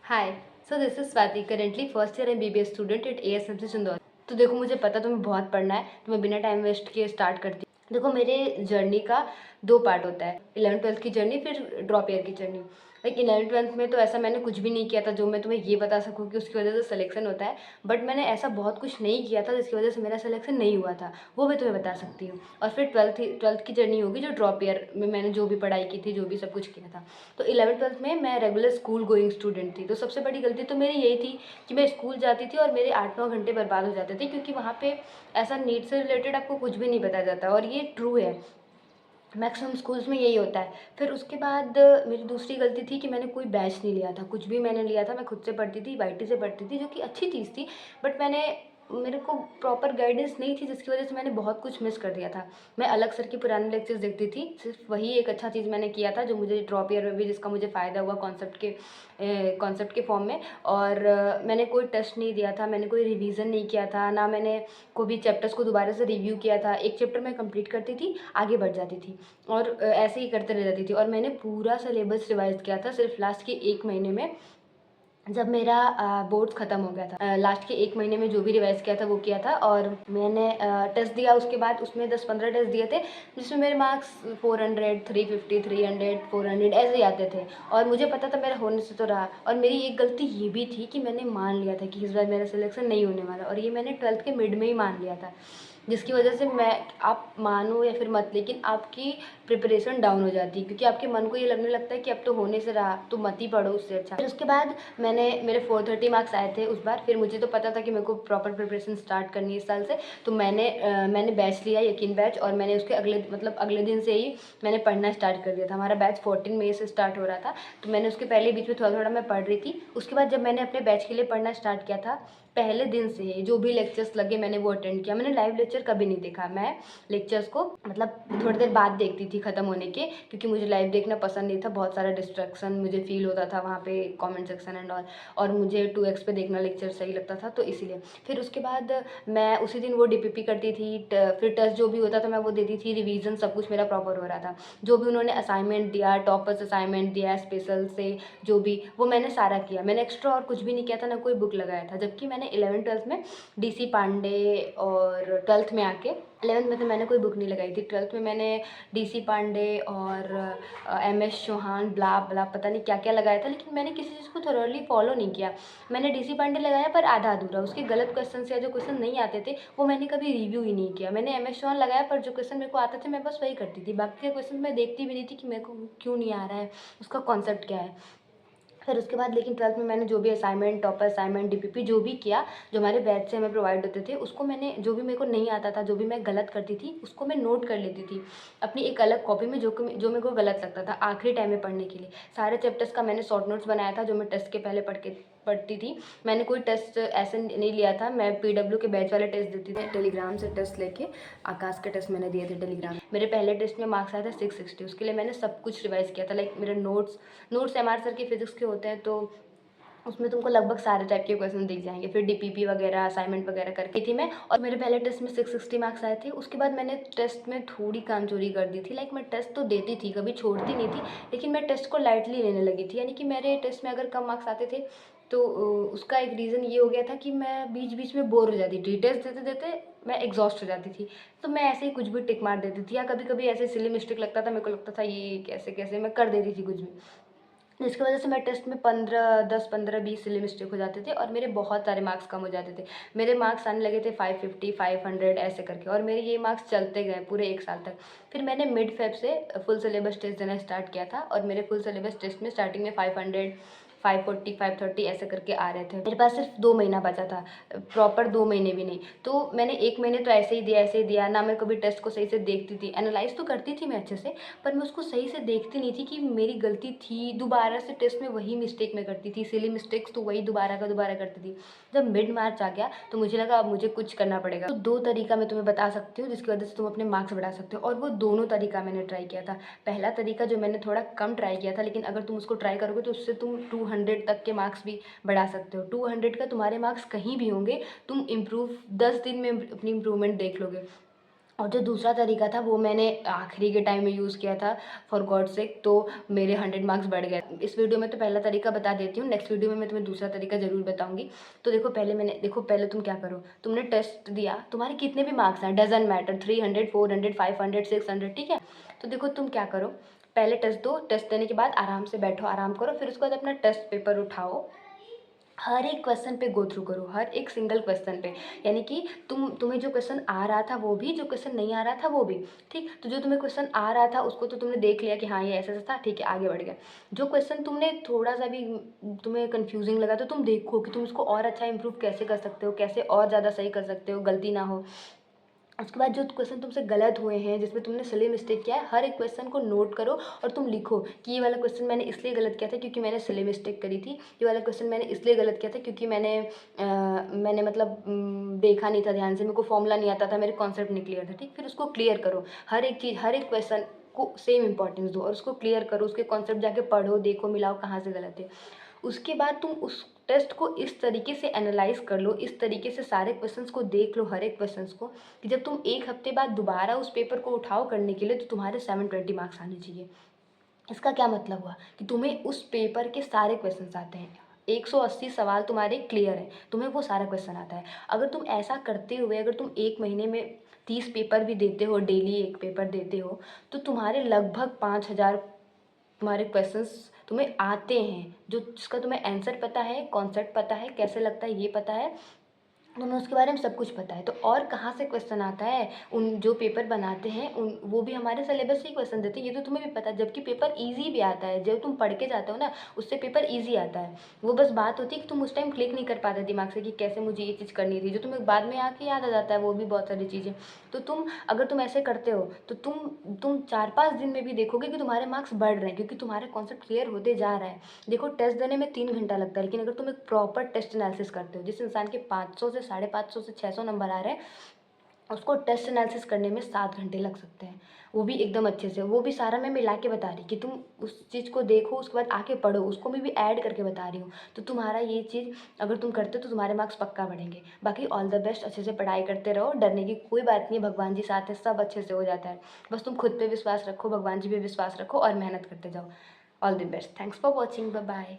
Hi. So this is Swati, currently first year MBBS student at ASMC चिंदौरा। तो देखो, मुझे पता तुम्हें बहुत पढ़ना है, तो मैं बिना टाइम वेस्ट किए स्टार्ट करती हूँ। देखो, मेरे जर्नी का दो पार्ट होता है, 11th-12th की जर्नी, फिर ड्रॉप ईयर की जर्नी। लाइक 11th-12th में तो ऐसा मैंने कुछ भी नहीं किया था जो मैं तुम्हें ये बता सकूँ कि उसकी वजह से सिलेक्शन होता है। बट मैंने ऐसा बहुत कुछ नहीं किया था जिसकी वजह से मेरा सिलेक्शन नहीं हुआ था, वो मैं तुम्हें बता सकती हूँ। और फिर ट्वेल्थ की जर्नी होगी, जो ड्रॉप ईयर में मैंने जो भी पढ़ाई की थी, जो भी सब कुछ किया था। तो 11th-12th में मैं रेगुलर स्कूल गोइंग स्टूडेंट थी। तो सबसे बड़ी गलती तो मेरी यही थी कि मैं स्कूल जाती थी और मेरे 8-9 घंटे बर्बाद हो जाते थे, क्योंकि वहाँ पे ऐसा नीट से रिलेटेड आपको कुछ भी नहीं बताया जाता, और ये ट्रू है, मैक्सिमम स्कूल्स में यही होता है। फिर उसके बाद मेरी दूसरी गलती थी कि मैंने कोई बैच नहीं लिया था, कुछ भी मैंने लिया था, मैं खुद से पढ़ती थी, YT से पढ़ती थी, जो कि अच्छी चीज़ थी। बट मेरे को प्रॉपर गाइडेंस नहीं थी, जिसकी वजह से मैंने बहुत कुछ मिस कर दिया था। मैं अलग सर के पुराने लेक्चर्स देखती थी, सिर्फ वही एक अच्छा चीज़ मैंने किया था जो मुझे ड्रॉप ईयर में भी, जिसका मुझे फ़ायदा हुआ कॉन्सेप्ट के फॉर्म में। और मैंने कोई टेस्ट नहीं दिया था, मैंने कोई रिवीजन नहीं किया था, ना मैंने कोई भी चैप्टर्स को दोबारा से रिव्यू किया था। एक चैप्टर मैं कंप्लीट करती थी, आगे बढ़ जाती थी, और ऐसे ही करते रह जाती थी। और मैंने पूरा सिलेबस रिवाइज़ किया था सिर्फ लास्ट के 1 महीने में, जब मेरा बोर्ड्स ख़त्म हो गया था। लास्ट के 1 महीने में जो भी रिवाइज़ किया था वो किया था, और मैंने टेस्ट दिया। उसके बाद उसमें 10-15 टेस्ट दिए थे, जिसमें मेरे मार्क्स 400, 350, 300, 400 ऐसे ही आते थे। और मुझे पता था मेरा होने से तो रहा। और मेरी एक गलती ये भी थी कि मैंने मान लिया था कि इस बार मेरा सिलेक्शन नहीं होने वाला, और ये मैंने 12th के मिड में ही मान लिया था, जिसकी वजह से आप मानो या फिर मत, लेकिन आपकी प्रिपरेशन डाउन हो जाती है, क्योंकि आपके मन को ये लगने लगता है कि अब तो होने से रहा, तो मत ही पढ़ो, उससे अच्छा। फिर उसके बाद मेरे 430 मार्क्स आए थे उस बार। फिर मुझे तो पता था कि मेरे को प्रॉपर प्रिपरेशन स्टार्ट करनी है इस साल से। तो मैंने बैच लिया, यकीन बैच, और मैंने उसके अगले दिन से ही मैंने पढ़ना स्टार्ट कर दिया था। हमारा बैच 14 मई से स्टार्ट हो रहा था, तो मैंने उसके पहले बीच में थोड़ा थोड़ा मैं पढ़ रही थी। उसके बाद जब मैंने अपने बैच के लिए पढ़ना स्टार्ट किया था, पहले दिन से ही जो भी लेक्चर्स लगे मैंने वो अटेंड किया। मैंने लाइव लेक्चर कभी नहीं देखा, मैं लेक्चर्स को मतलब थोड़ी देर बाद देखती थी ख़त्म होने के, क्योंकि मुझे लाइव देखना पसंद नहीं था। बहुत सारा डिस्ट्रैक्शन मुझे फील होता था वहाँ पे, कमेंट सेक्शन एंड ऑल, और मुझे 2x पे देखना लेक्चर सही लगता था, तो इसीलिए। फिर उसके बाद मैं उसी दिन वो DPP करती थी, फिर टेस्ट जो भी होता था मैं वो देती थी, रिवीजन सब कुछ मेरा प्रॉपर हो रहा था। जो भी उन्होंने असाइनमेंट दिया, टॉपर्स असाइनमेंट दिया स्पेशल से, जो भी, वो मैंने सारा किया। मैंने एक्स्ट्रा और कुछ भी नहीं किया था, ना कोई बुक लगाया था। जबकि मैंने 11th-12th में DC पांडे, और 12th में आके 11th में तो मैंने कोई बुक नहीं लगाई थी। 12th में मैंने DC पांडे और MS चौहान, ब्ला ब्ला पता नहीं क्या क्या लगाया था, लेकिन मैंने किसी चीज़ को थॉरोली फॉलो नहीं किया। मैंने DC पांडे लगाया पर आधा अधूरा, उसके गलत क्वेश्चन या जो क्वेश्चन नहीं आते थे वो मैंने कभी रिव्यू ही नहीं किया। मैंने MS चौहान लगाया, पर जो क्वेश्चन मेरे को आते थे मैं बस वही करती थी, बाकी के क्वेश्चन मैं देखती भी नहीं थी कि मेरे को क्यों नहीं आ रहा है, उसका कॉन्सेप्ट क्या है। फिर उसके बाद लेकिन 12th में मैंने जो भी असाइनमेंट, टॉपर असाइनमेंट, DPP जो भी किया, जो हमारे बैच से हमें प्रोवाइड होते थे, उसको मैंने, जो भी मेरे को नहीं आता था, जो भी मैं गलत करती थी, उसको मैं नोट कर लेती थी अपनी एक अलग कॉपी में, जो मेरे को गलत लगता था आखिरी टाइम में पढ़ने के लिए। सारे चैप्टर्स का मैंने शॉर्ट नोट्स बनाया था, जो मैं टेस्ट के पहले पढ़ती थी। मैंने कोई टेस्ट ऐसे नहीं लिया था, मैं PW के बैच वाले टेस्ट देती थी, टेलीग्राम से टेस्ट लेके। आकाश के टेस्ट मैंने दिए थे टेलीग्राम। मेरे पहले टेस्ट में मार्क्स आया था 660, उसके लिए मैंने सब कुछ रिवाइज़ किया था। लाइक मेरे नोट्स MR सर के फिजिक्स के होते हैं, तो उसमें तुमको लगभग सारे टाइप के क्वेश्चन दिख जाएंगे। फिर DPP वगैरह, असाइनमेंट वगैरह करके थी मैं, और मेरे पहले टेस्ट में 660 मार्क्स आए थे। उसके बाद मैंने टेस्ट में थोड़ी कामचोरी कर दी थी। लाइक मैं टेस्ट तो देती थी, कभी छोड़ती नहीं थी, लेकिन मैं टेस्ट को लाइटली लेने लगी थी। यानी कि मेरे टेस्ट में अगर कम मार्क्स आते थे, तो उसका एक रीज़न ये हो गया था कि मैं बीच बीच में बोर हो जाती थी। टेस्ट देते देते मैं एग्जॉस्ट हो जाती थी, तो मैं ऐसे ही कुछ भी टिक मार देती थी, या कभी कभी ऐसे सिली मिस्टेक लगता था, मेरे को लगता था ये कैसे कैसे मैं कर देती थी कुछ भी, जिसकी वजह से मैं टेस्ट में 10-15-20 सिली मिस्टेक हो जाते थे, और मेरे बहुत सारे मार्क्स कम हो जाते थे। मेरे मार्क्स आने लगे थे 550, 500 ऐसे करके, और मेरे ये मार्क्स चलते गए पूरे 1 साल तक। फिर मैंने मिड फेब से फुल सिलेबस टेस्ट देना स्टार्ट किया था, और मेरे फुल सिलेबस टेस्ट में स्टार्टिंग में 500, 540, 530 ऐसे करके आ रहे थे। मेरे पास सिर्फ 2 महीना बचा था, प्रॉपर 2 महीने भी नहीं। तो मैंने 1 महीने तो ऐसे ही दिया ना। मैं कभी टेस्ट को सही से देखती थी, एनालाइज तो करती थी मैं अच्छे से, पर मैं उसको सही से देखती नहीं थी कि मेरी गलती थी। दोबारा से टेस्ट में वही मिस्टेक मैं करती थी, सिली मिस्टेक्स तो वही दोबारा का दोबारा करती थी। जब मिड मार्च आ गया तो मुझे लगा अब मुझे कुछ करना पड़ेगा। तो 2 तरीका मैं तुम्हें बता सकती हूँ जिसकी वजह से तुम अपने मार्क्स बढ़ा सकते हो, और वो दोनों तरीका मैंने ट्राई किया था। पहला तरीका जो मैंने थोड़ा कम ट्राई किया था, लेकिन अगर तुम उसको ट्राई करोगे तो उससे तुम 200 तक के मार्क्स भी बढ़ा सकते हो। 200 का तुम्हारे मार्क्स कहीं भी होंगे, तुम इम्प्रूव 10 दिन में अपनी इम्प्रूवमेंट देख लोगे। और जो दूसरा तरीका था वो मैंने आखिरी के टाइम में यूज़ किया था फॉर गॉड सेक, तो मेरे 100 मार्क्स बढ़ गए। इस वीडियो में तो पहला तरीका बता देती हूँ, नेक्स्ट वीडियो में मैं तुम्हें दूसरा तरीका ज़रूर बताऊँगी। तो पहले तुम क्या करो, तुमने टेस्ट दिया, तुम्हारे कितने भी मार्क्स हैं डज़न्ट मैटर, 300 400 500 600, ठीक है। तो देखो तुम क्या करो, पहले टेस्ट दो, टेस्ट देने के बाद आराम से बैठो, आराम करो, फिर उसके बाद अपना टेस्ट पेपर उठाओ, हर एक क्वेश्चन पे गो थ्रू करो, हर एक सिंगल क्वेश्चन पे, यानी कि तुम्हें जो क्वेश्चन आ रहा था वो भी, जो क्वेश्चन नहीं आ रहा था वो भी, ठीक। तो जो तुम्हें क्वेश्चन आ रहा था उसको तो तुमने देख लिया कि हाँ ये ऐसा ऐसा था, ठीक है, आगे बढ़ गया। जो क्वेश्चन तुमने थोड़ा सा भी तुम्हें कन्फ्यूजिंग लगा तो तुम देखो कि तुम उसको और अच्छा इंप्रूव कैसे कर सकते हो, कैसे और ज़्यादा सही कर सकते हो, गलती ना हो। उसके बाद जो क्वेश्चन तुमसे गलत हुए हैं, जिसमें तुमने सिली मिस्टेक किया है, हर एक क्वेश्चन को नोट करो और तुम लिखो कि ये वाला क्वेश्चन मैंने इसलिए गलत किया था क्योंकि मैंने सिली मिस्टेक करी थी, ये वाला क्वेश्चन मैंने इसलिए गलत किया था क्योंकि मैंने मतलब देखा नहीं था ध्यान से, मेरे को फॉर्मूला नहीं आता था, मेरे कॉन्सेप्ट नहीं क्लियर था, ठीक। फिर उसको क्लियर करो, हर एक चीज़, हर एक क्वेश्चन को सेम इंपॉर्टेंस दो और उसको क्लियर करो, उसके कॉन्सेप्ट जाके पढ़ो, देखो, मिलाओ कहाँ से गलत है। उसके बाद तुम उस टेस्ट को इस तरीके से एनालाइज कर लो, इस तरीके से सारे क्वेश्चंस को देख लो, हर एक क्वेश्चंस को, कि जब तुम एक हफ्ते बाद दोबारा उस पेपर को उठाओ करने के लिए तो तुम्हारे 720 मार्क्स आने चाहिए। इसका क्या मतलब हुआ कि तुम्हें उस पेपर के सारे क्वेश्चंस आते हैं, 180 सवाल तुम्हारे क्लियर हैं, तुम्हें वो सारा क्वेश्चन आता है। अगर तुम ऐसा करते हुए, अगर तुम एक महीने में 30 पेपर भी देते हो, डेली एक पेपर देते हो, तो तुम्हारे लगभग 5000 तुम्हारे क्वेश्चंस तुम्हें आते हैं, जो जिसका तुम्हें आंसर पता है, कॉन्सेप्ट पता है, कैसे लगता है ये पता है, तुम्हें उसके बारे में सब कुछ पता है। तो और कहाँ से क्वेश्चन आता है, उन जो पेपर बनाते हैं उन वो भी हमारे सिलेबस से ही क्वेश्चन देते हैं, ये तो तुम्हें भी पता है। जबकि पेपर इजी भी आता है, जब तुम पढ़ के जाते हो ना उससे पेपर इजी आता है। वो बस बात होती है कि तुम उस टाइम क्लिक नहीं कर पाते दिमाग से कि कैसे मुझे ये चीज़ करनी थी, जो तुम्हें बाद में आके याद आ जाता है, वो भी बहुत सारी चीज़ें। तो अगर तुम ऐसे करते हो तो तुम 4-5 दिन में भी देखोगे कि तुम्हारे मार्क्स बढ़ रहे हैं, क्योंकि तुम्हारा कॉन्सेप्ट क्लियर होते जा रहा है। देखो टेस्ट देने में 3 घंटा लगता है, लेकिन अगर तुम एक प्रॉपर टेस्ट एनालिसिस करते हो, जिस इंसान के 500 से 550 से 600 नंबर आ रहे हैं, उसको टेस्ट एनालिसिस करने में 7 घंटे लग सकते हैं, वो भी एकदम अच्छे से। वो भी सारा मैं मिला के बता रही कि तुम उस चीज़ को देखो, उसके बाद आके पढ़ो, उसको मैं भी ऐड करके बता रही हूँ। तो तुम्हारा ये चीज़ अगर तुम करते हो तो तुम्हारे मार्क्स पक्का बढ़ेंगे। बाकी ऑल द बेस्ट, अच्छे से पढ़ाई करते रहो, डरने की कोई बात नहीं है, भगवान जी साथ है, सब अच्छे से हो जाता है। बस तुम खुद पे विश्वास रखो, भगवान जी पे विश्वास रखो और मेहनत करते जाओ। All the best, thanks for watching, bye bye.